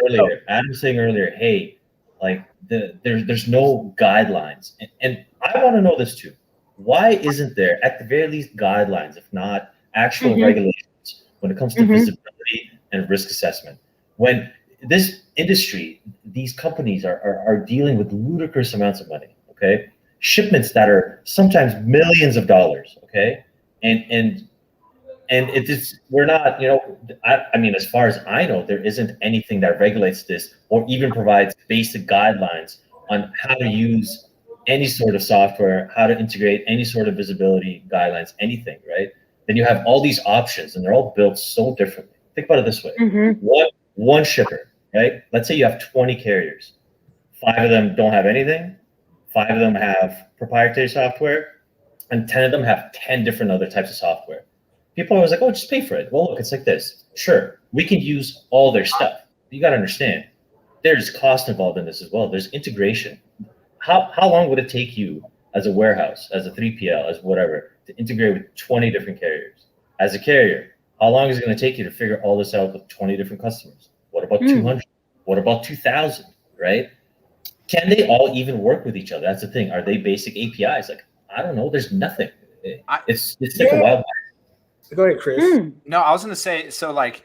earlier, hey, like there's no guidelines, and I want to know this too. Why isn't there, at the very least, guidelines, if not actual regulations, when it comes to visibility and risk assessment? When this industry, these companies are dealing with ludicrous amounts of money, okay? Shipments that are sometimes millions of dollars, okay? And it is, we're not, I mean, as far as I know, there isn't anything that regulates this or even provides basic guidelines on how to use any sort of software, how to integrate any sort of visibility guidelines, anything, right? Then you have all these options and they're all built so differently. Think about it this way. One shipper, right? Let's say you have 20 carriers. 5 of them don't have anything. 5 of them have proprietary software, and 10 of them have 10 different other types of software. People are always like, oh, just pay for it. Well, look, it's like this. Sure, we can use all their stuff. You got to understand, there's cost involved in this as well. There's integration. How long would it take you as a warehouse, as a 3PL, as whatever, to integrate with 20 different carriers? As a carrier, how long is it going to take you to figure all this out with 20 different customers? What about 200? What about 2,000, right? Can they all even work with each other? That's the thing. Are they basic APIs? Like, I don't know. There's nothing. It's like a wild. Go ahead, Chris. No, I was going to say, so like,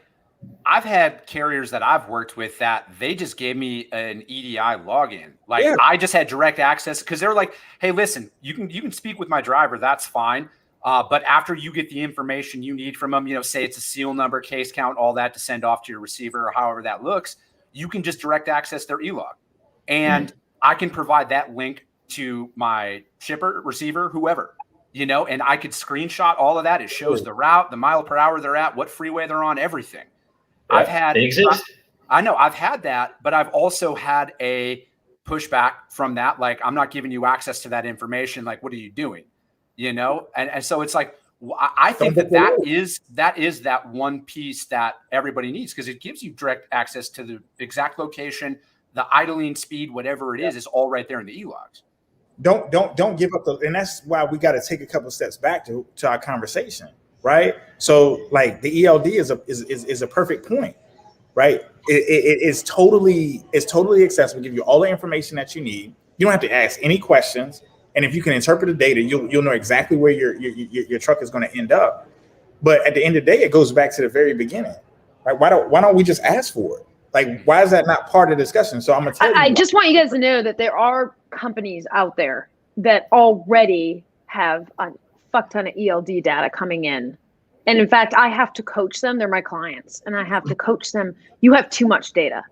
I've had carriers that I've worked with that they just gave me an EDI login. Like I just had direct access because they're like, hey, listen, you can speak with my driver. That's fine. But after you get the information you need from them, say it's a seal number, case count, all that to send off to your receiver or however that looks, you can just direct access their e-log. And I can provide that link to my shipper, receiver, whoever, and I could screenshot all of that. It shows the route, the mile per hour they're at, what freeway they're on, everything. Yeah, they exist. I know I've had that, but I've also had a pushback from that. Like, I'm not giving you access to that information. Like, what are you doing? And so it's like, I think that is that one piece that everybody needs, because it gives you direct access to the exact location, the idling speed, whatever it is all right there in the e-logs. Don't give up and that's why we got to take a couple steps back to our conversation, right? So like the ELD is a perfect point, right? It's totally accessible, give you all the information that you need. You don't have to ask any questions, and if you can interpret the data, you'll know exactly where your truck is going to end up. But at the end of the day, it goes back to the very beginning, right? Why don't we just ask for it? Like, why is that not part of the discussion? So I'm gonna tell you. I just want you guys to know that there are companies out there that already have a fuck ton of ELD data coming in And in fact, I have to coach them. They're my clients, and I have to coach them. You have too much data.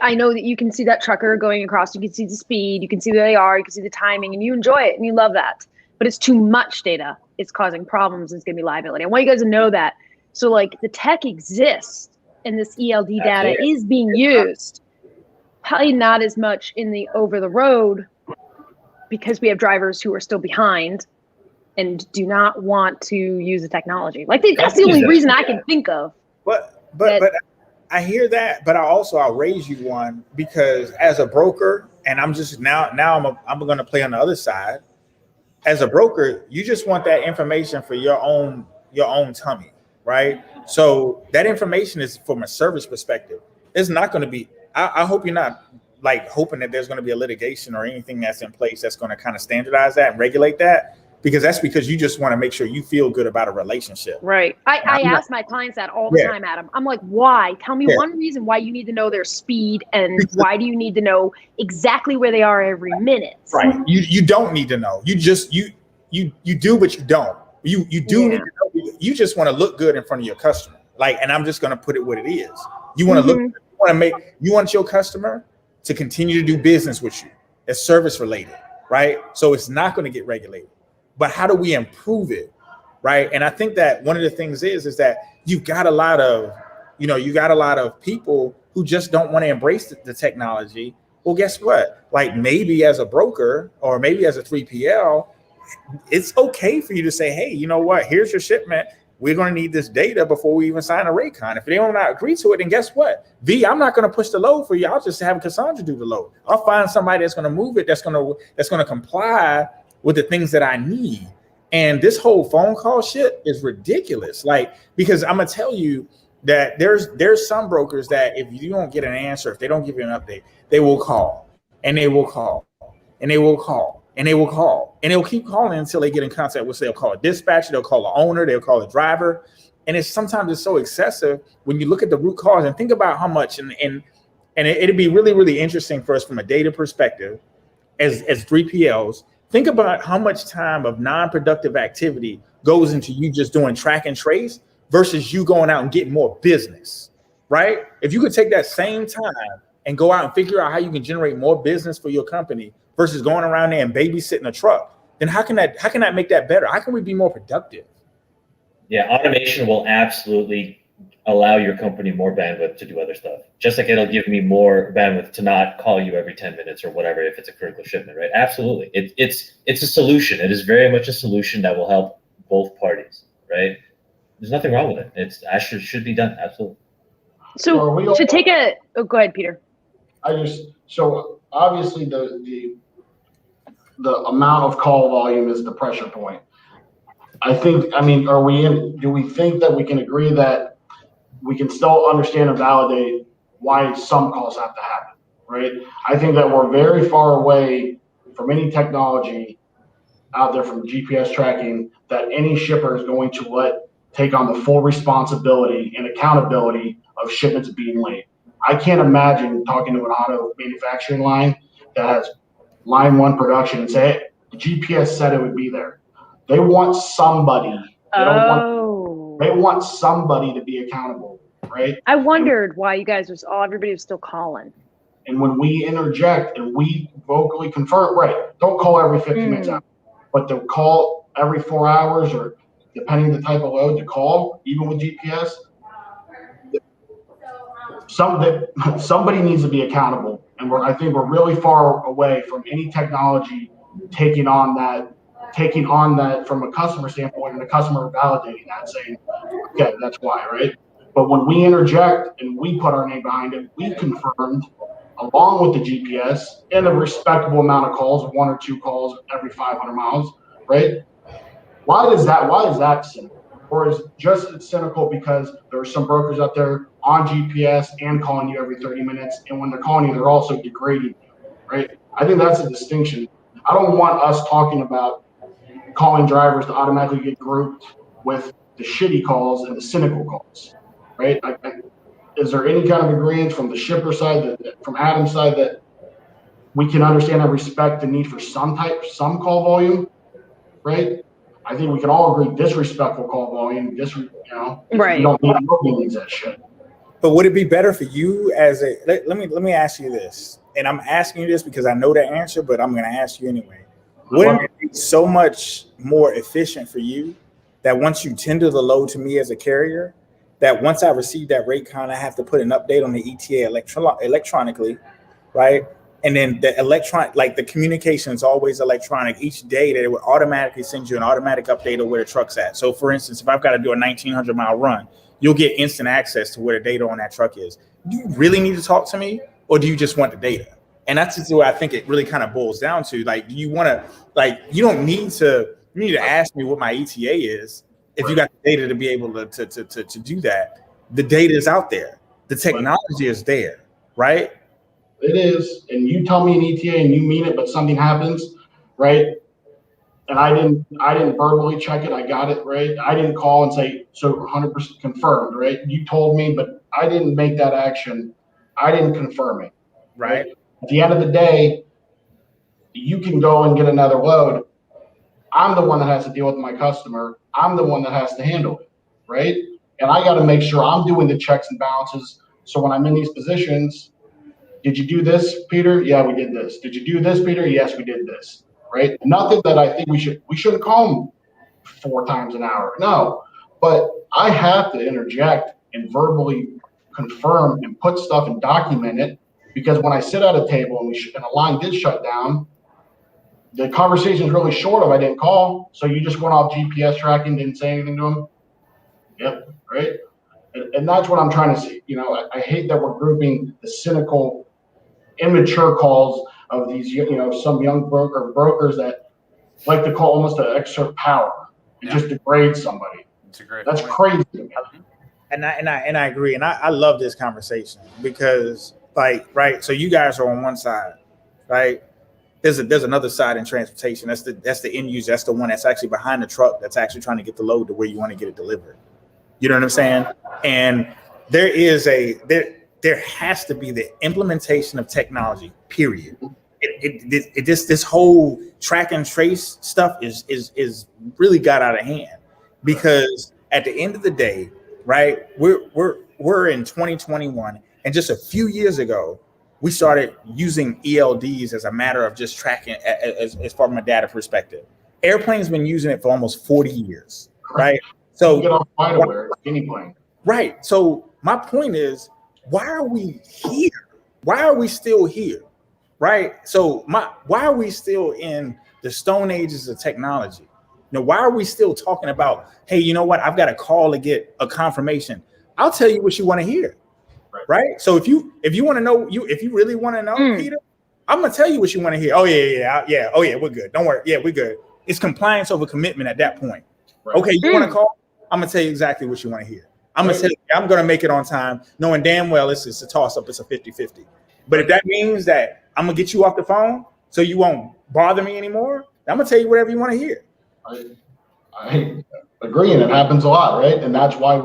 I know that you can see that trucker going across. You can see the speed. You can see where they are. You can see the timing, and you enjoy it, and you love that. But it's too much data. It's causing problems. It's going to be liability. I want you guys to know that. So, like, the tech exists, and this ELD data is being used. Probably not as much in the over the road, because we have drivers who are still behind and do not want to use the technology. Like, that's the only reason I can think of. But I hear that, but I'll raise you one, because as a broker, and I'm just now I'm going to play on the other side. As a broker, you just want that information for your own tummy, right? So that information is from a service perspective. It's not going to be. I hope you're not like hoping that there's going to be a litigation or anything that's in place that's going to kind of standardize that and regulate that. Because you just want to make sure you feel good about a relationship. Right. I ask my clients that all the time, Adam. I'm like, why? Tell me one reason why you need to know their speed, and why do you need to know exactly where they are every minute? Right. You don't need to know. You just you do, but you don't. You do need to know. You just want to look good in front of your customer. Like, and I'm just going to put it what it is. You want to look. You want your customer to continue to do business with you. It's service related, right? So it's not going to get regulated. But how do we improve it, right? And I think that one of the things is that you've got a lot of people who just don't want to embrace the technology. Well, guess what? Like, maybe as a broker or maybe as a 3PL, it's okay for you to say, hey, you know what? Here's your shipment. We're going to need this data before we even sign a rate con. If they don't not agree to it, then guess what? I'm not going to push the load for you. I'll just have Cassandra do the load. I'll find somebody that's going to move it, that's going to comply with the things that I need. And this whole phone call shit is ridiculous. Like, because I'm gonna tell you that there's some brokers that if you don't get an answer, if they don't give you an update, they will call and they will call and they will call and they will call and they'll keep calling until they get in contact with. They'll call a dispatcher, they'll call the owner, they'll call the driver, and sometimes it's so excessive when you look at the root cause and think about how much. And it'd be really, really interesting for us from a data perspective as 3PLs. Think about how much time of non-productive activity goes into you just doing track and trace versus you going out and getting more business, right? If you could take that same time and go out and figure out how you can generate more business for your company versus going around there and babysitting a truck, then how can that make that better? How can we be more productive? Yeah, automation will absolutely allow your company more bandwidth to do other stuff. Just like it'll give me more bandwidth to not call you every 10 minutes or whatever if it's a critical shipment, right? Absolutely. It's a solution. It is very much a solution that will help both parties, right? There's nothing wrong with it. It's actually should be done. Absolutely. So to take a go ahead, Peter. So obviously the amount of call volume is the pressure point. Do we think that we can agree that we can still understand and validate why some calls have to happen, right? I think that we're very far away from any technology out there from GPS tracking that any shipper is going to take on the full responsibility and accountability of shipments being late. I can't imagine talking to an auto manufacturing line that has line one production and say, hey, the GPS said it would be there. They want somebody. They want somebody to be accountable, right? I wondered why you guys everybody was still calling. And when we interject and we vocally confirm, right, don't call every 15 minutes out, but to call every 4 hours or depending on the type of load to call, even with GPS, somebody needs to be accountable. And I think we're really far away from any technology taking on that from a customer standpoint and the customer validating that, saying, okay, that's why, right? But when we interject and we put our name behind it, we confirmed along with the GPS and a respectable amount of calls, 1 or 2 calls every 500 miles, right? Why is that cynical? Or is just cynical because there are some brokers out there on GPS and calling you every 30 minutes, and when they're calling you, they're also degrading you, right? I think that's a distinction. I don't want us talking about calling drivers to automatically get grouped with the shitty calls and the cynical calls, right? Is there any kind of agreement from the shipper side, from Adam's side, that we can understand and respect the need for some call volume, right? I think we can all agree disrespectful call volume. Right. You don't need nobody needs that shit. But would it be better for you as a let me ask you this, and I'm asking you this because I know the answer, but I'm going to ask you anyway. Wouldn't it be so much more efficient for you that once you tender the load to me as a carrier, that once I receive that rate count, I have to put an update on the ETA electronically, right? And then the communication is always electronic. Each day that it would automatically send you an automatic update of where the truck's at. So for instance, if I've got to do a 1,900 mile run, you'll get instant access to where the data on that truck is. Do you really need to talk to me, or do you just want the data? And that's just what I think it really kind of boils down to. Like, do you want to, you don't need to, you need to ask me what my ETA is. If you got the data to be able to do that, the data is out there. The technology is there, right? It is. And you tell me an ETA and you mean it, but something happens, right? And I didn't verbally check it. I got it, right? I didn't call and say, so 100% confirmed, right? You told me, but I didn't make that action. I didn't confirm it. Right. At the end of the day, you can go and get another load. I'm the one that has to deal with my customer. I'm the one that has to handle it, right? And I got to make sure I'm doing the checks and balances. So when I'm in these positions, did you do this, Peter? Yeah, we did this. Did you do this, Peter? Yes, we did this, right? Nothing that I think we shouldn't call them 4 times an hour. No, but I have to interject and verbally confirm and put stuff and document it, because when I sit at a table and a line did shut down, the conversation is really short of I didn't call. So you just went off GPS tracking, didn't say anything to them. Yep, right. And that's what I'm trying to see. I hate that we're grouping the cynical, immature calls of these, some young brokers that like to call almost an extra power and just degrade somebody. That's crazy to me. And I agree. And I love this conversation because, right. So you guys are on one side, right? There's another side in transportation. That's the end user. That's the one that's actually behind the truck that's actually trying to get the load to where you want to get it delivered. You know what I'm saying? And there has to be the implementation of technology, period. This whole track and trace stuff is really got out of hand, because at the end of the day, right, we're in 2021, and just a few years ago, we started using ELDs as a matter of just tracking as far from a data perspective. Airplanes been using it for almost 40 years, right? So get off FlightAware, any plane. Right. So my point is, why are we here? Why are we still here? Right. So why are we still in the stone ages of technology? Why are we still talking about, hey, you know what? I've got a call to get a confirmation. I'll tell you what you want to hear. Right. So if you want to know, if you really want to know, Peter, I'm gonna tell you what you want to hear. Oh yeah. Oh yeah, we're good. Don't worry. Yeah, we're good. It's compliance over commitment at that point. Right. Okay, you want to call? I'm gonna tell you exactly what you want to hear. I'm gonna tell you, I'm gonna make it on time, knowing damn well it's a toss up. It's a 50-50. But if that means that I'm gonna get you off the phone so you won't bother me anymore, I'm gonna tell you whatever you want to hear. I agree, and it happens a lot, right? And that's why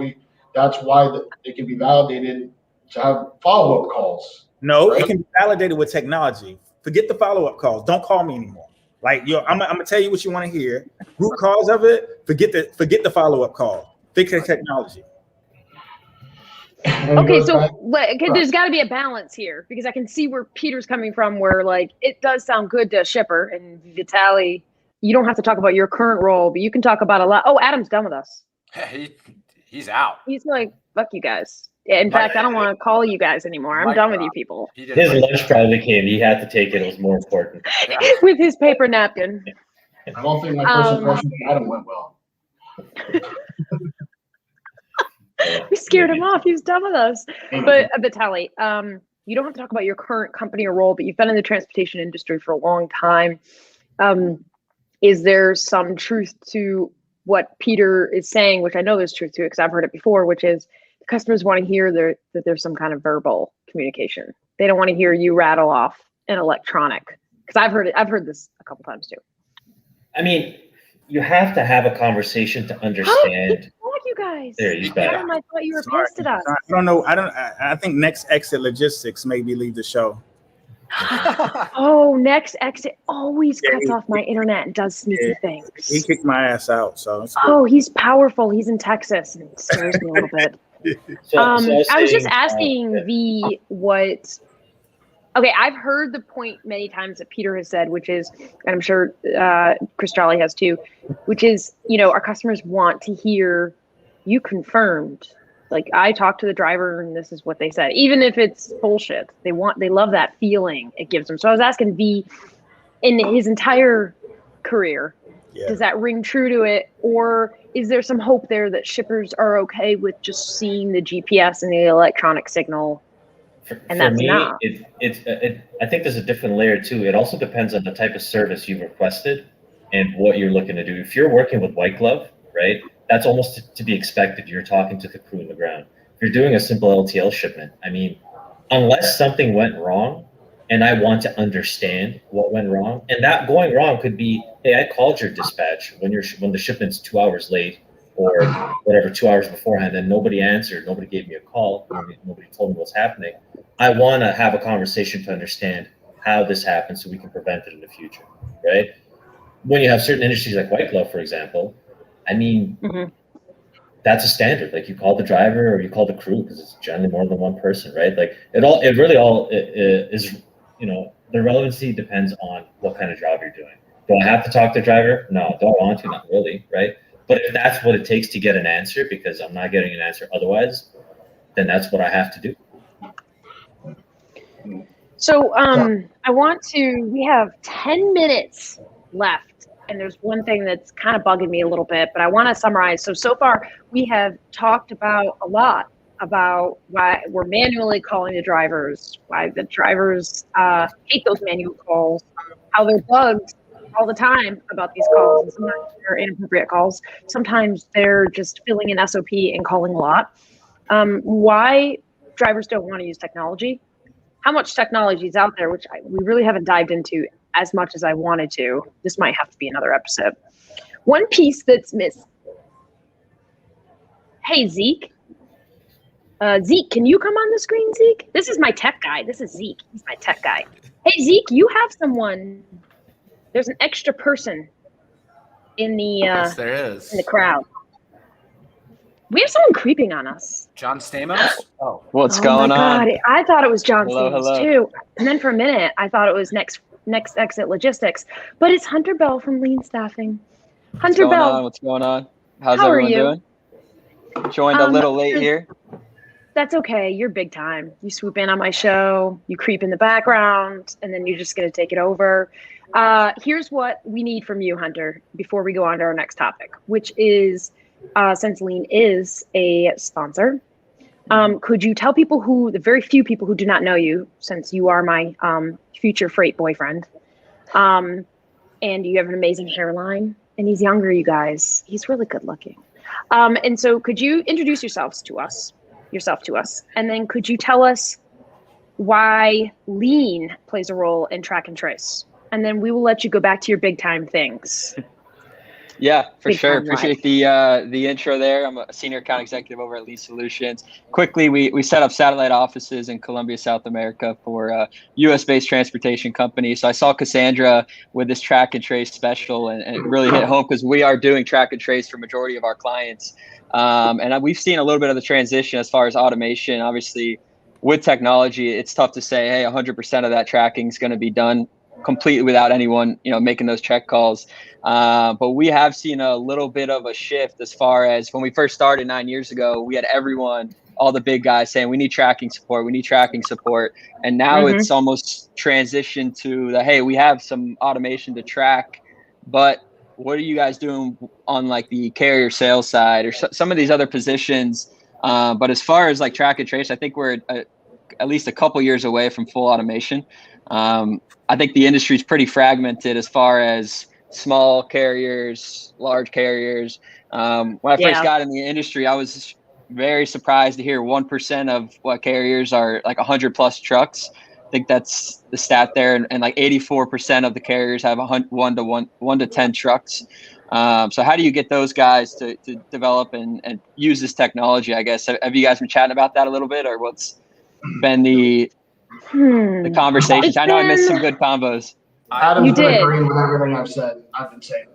it can be validated to have follow-up calls. No, right? It can be validated with technology. Forget the follow-up calls. Don't call me anymore. I'm gonna tell you what you want to hear. Root cause of it. Forget the follow-up call. Fix the technology. Okay, so there's got to be a balance here, because I can see where Peter's coming from, where it does sound good to a shipper, and Vitaly, you don't have to talk about your current role, but you can talk about a lot. Oh, Adam's done with us. He's out. He's like, fuck you guys. In fact, I don't want to call you guys anymore. I'm done with you people. His lunch probably came. He had to take it. It was more important. With his paper napkin. I don't think my first impression of Adam went well. We scared him off. He was done with us. But Vitaly, you don't have to talk about your current company or role, but you've been in the transportation industry for a long time. Is there some truth to what Peter is saying, which I know there's truth to it because I've heard it before, which is customers want to hear that there's some kind of verbal communication. They don't want to hear you rattle off an electronic, because I've heard this a couple times too. I mean, you have to have a conversation to understand. Fuck you guys. There, you back. I thought you were pissed at us. I don't know. I think next exit logistics maybe leave the show. Oh, next exit always cuts off my internet and does sneaky things. He kicked my ass out, so it's good. Oh, he's powerful. He's in Texas, and it scares me a little bit. I was just asking V what. Okay, I've heard the point many times that Peter has said, which is, and I'm sure Chris Jolly has too, which is, our customers want to hear you confirmed. Like, I talked to the driver and this is what they said, even if it's bullshit. They love that feeling it gives them. So I was asking V, in his entire career, does that ring true to it, or is there some hope there that shippers are okay with just seeing the GPS and the electronic signal? And that's enough. I think there's a different layer too. It also depends on the type of service you've requested and what you're looking to do. If you're working with white glove, right, that's almost to be expected. You're talking to the crew on the ground. If you're doing a simple LTL shipment, I mean, unless something went wrong and I want to understand what went wrong, and that going wrong could be, hey, I called your dispatch when the shipment's 2 hours late or whatever, 2 hours beforehand, and nobody answered, nobody gave me a call, nobody told me what's happening. I want to have a conversation to understand how this happened so we can prevent it in the future, right? When you have certain industries like white glove, for example, I mean, that's a standard. Like, you call the driver or you call the crew, because it's generally more than one person, right? Like, it really is, the relevancy depends on what kind of job you're doing. Do I have to talk to the driver? No. Do I want to? Not really, right? But if that's what it takes to get an answer, because I'm not getting an answer otherwise, then that's what I have to do. So we have 10 minutes left, and there's one thing that's kind of bugging me a little bit, but I want to summarize. So far we have talked about a lot about why we're manually calling the drivers, why the drivers hate those manual calls, how they're bugged all the time about these calls, and sometimes they're inappropriate calls. Sometimes they're just filling an SOP and calling a lot. Why drivers don't want to use technology. How much technology is out there, which we really haven't dived into as much as I wanted to. This might have to be another episode. One piece that's missed. Hey, Zeke. Zeke, can you come on the screen, Zeke? This is my tech guy. This is Zeke. He's my tech guy. Hey, Zeke, you have someone. There's an extra person in the Yes, there is. in the crowd. We have someone creeping on us. John Stamos? Oh. What's going on? God. I thought it was John Stamos Hello. too. And then for a minute, I thought it was next exit logistics. But it's Hunter Bell from Lean Staffing. Hunter Bell. What's going on? How's How are everyone doing? Joined a little late here. That's okay. You're big time. You swoop in on my show, you creep in the background, and then you're just going to take it over. Here's what we need from you, Hunter, before we go on to our next topic, which is, since Lean is a sponsor, could you tell people the very few people who do not know you, since you are my future freight boyfriend, and you have an amazing hairline, and he's younger, you guys. He's really good looking. And so could you introduce yourself to us, and then could you tell us why Lean plays a role in track and trace? And then we will let you go back to your big time things. Yeah, for sure. Time Appreciate the intro there. I'm a senior account executive over at Lean Solutions. Quickly, we set up satellite offices in Colombia, South America for a US-based transportation company. So I saw Cassandra with this track and trace special, and it really hit home because we are doing track and trace for majority of our clients. And we've seen a little bit of the transition as far as automation. Obviously, with technology, it's tough to say, hey, 100% of that tracking is going to be done completely without anyone, making those check calls. But we have seen a little bit of a shift as far as when we first started 9 years ago, we had everyone, all the big guys saying, we need tracking support. And now it's almost transitioned to the, hey, we have some automation to track, but what are you guys doing on like the carrier sales side or some of these other positions? But as far as like track and trace, I think we're at least a couple years away from full automation. I think the industry is pretty fragmented as far as small carriers, large carriers. When I first got in the industry, I was very surprised to hear 1% of what carriers are like 100 plus trucks. I think that's the stat there. And like 84% of the carriers have 1 to 10 trucks. So how do you get those guys to develop and use this technology, I guess? Have you guys been chatting about that a little bit, or what's been the The conversations. I know I missed some good combos. Adam's You been did. agreeing with everything I've been saying.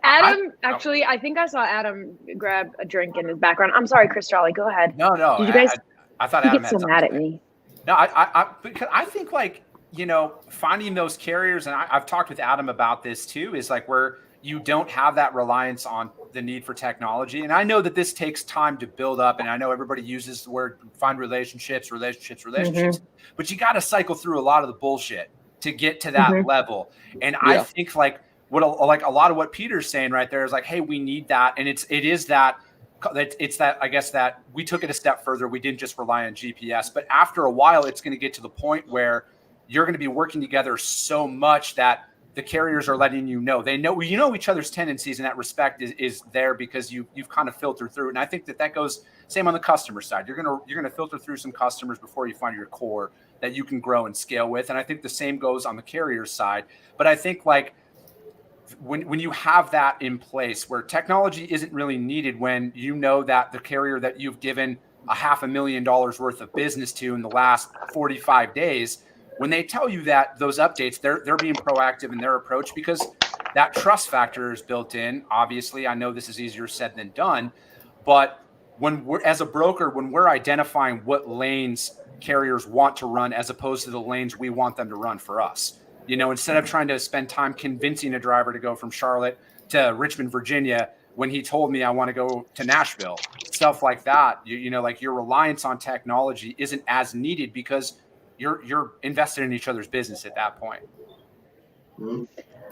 Adam, actually, I think I saw Adam grab a drink in his background. I'm sorry, Chris Jolly, go ahead. No. Did you guys? I thought He Adam gets had so something mad to at say. me. No, because I think like, you know, finding those carriers, and I've talked with Adam about this too, is like where you don't have that reliance on the need for technology. And I know that this takes time to build up. And I know everybody uses the word find relationships, but you got to cycle through a lot of the bullshit to get to that level. And I think like a lot of what Peter's saying right there is like, hey, we need that. And it's that I guess that we took it a step further. We didn't just rely on GPS, but after a while, it's going to get to the point where you're going to be working together so much that the carriers are letting you know each other's tendencies, and that respect is there because you've kind of filtered through. And I think that goes same on the customer side. You're gonna filter through some customers before you find your core that you can grow and scale with. And I think the same goes on the carrier side. But I think like when you have that in place where technology isn't really needed, when you know that the carrier that you've given $500,000 worth of business to in the last 45 days, when they tell you that those updates, they're being proactive in their approach because that trust factor is built in. Obviously, I know this is easier said than done, but when we're identifying what lanes carriers want to run as opposed to the lanes we want them to run for us, you know, instead of trying to spend time convincing a driver to go from Charlotte to Richmond, Virginia, when he told me I want to go to Nashville, stuff like that, you know, like your reliance on technology isn't as needed because you're invested in each other's business at that point.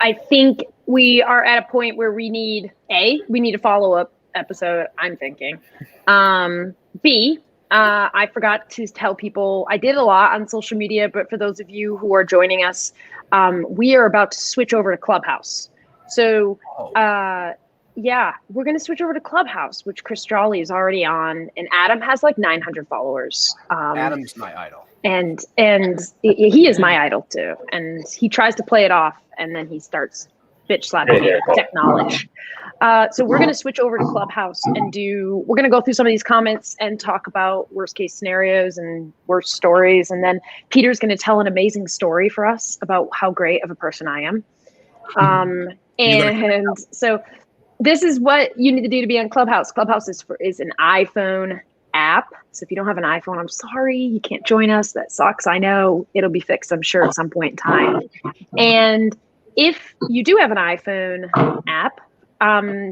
I think we are at a point where we need a follow-up episode, I'm thinking. B, I forgot to tell people, I did a lot on social media, but for those of you who are joining us, we are about to switch over to Clubhouse. So, we're going to switch over to Clubhouse, which Chris Jolly is already on, and Adam has like 900 followers. Adam's my idol. And he is my idol too. And he tries to play it off, and then he starts bitch slapping me with tech knowledge. So we're going to switch over to Clubhouse and we're going to go through some of these comments and talk about worst case scenarios and worst stories. And then Peter's going to tell an amazing story for us about how great of a person I am. And so this is what you need to do to be on Clubhouse. Clubhouse is an iPhone app. So if you don't have an iPhone, I'm sorry, you can't join us. That sucks. I know it'll be fixed, I'm sure, at some point in time. And if you do have an iPhone app,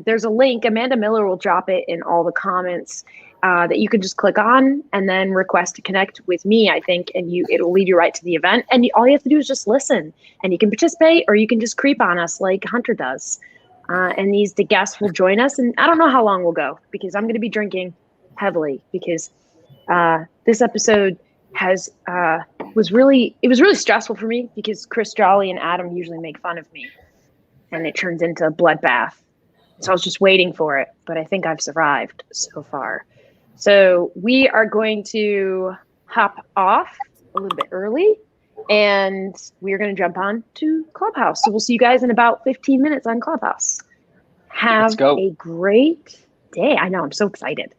there's a link. Amanda Miller will drop it in all the comments that you can just click on and then request to connect with me, I think, and it'll lead you right to the event. And all you have to do is just listen, and you can participate, or you can just creep on us like Hunter does. And the guests will join us. And I don't know how long we'll go because I'm going to be drinking heavily because this episode was really stressful for me because Chris Jolly and Adam usually make fun of me, and it turns into a bloodbath. So I was just waiting for it, but I think I've survived so far. So we are going to hop off a little bit early, and we are going to jump on to Clubhouse. So we'll see you guys in about 15 minutes on Clubhouse. Have a great day. I know, I'm so excited.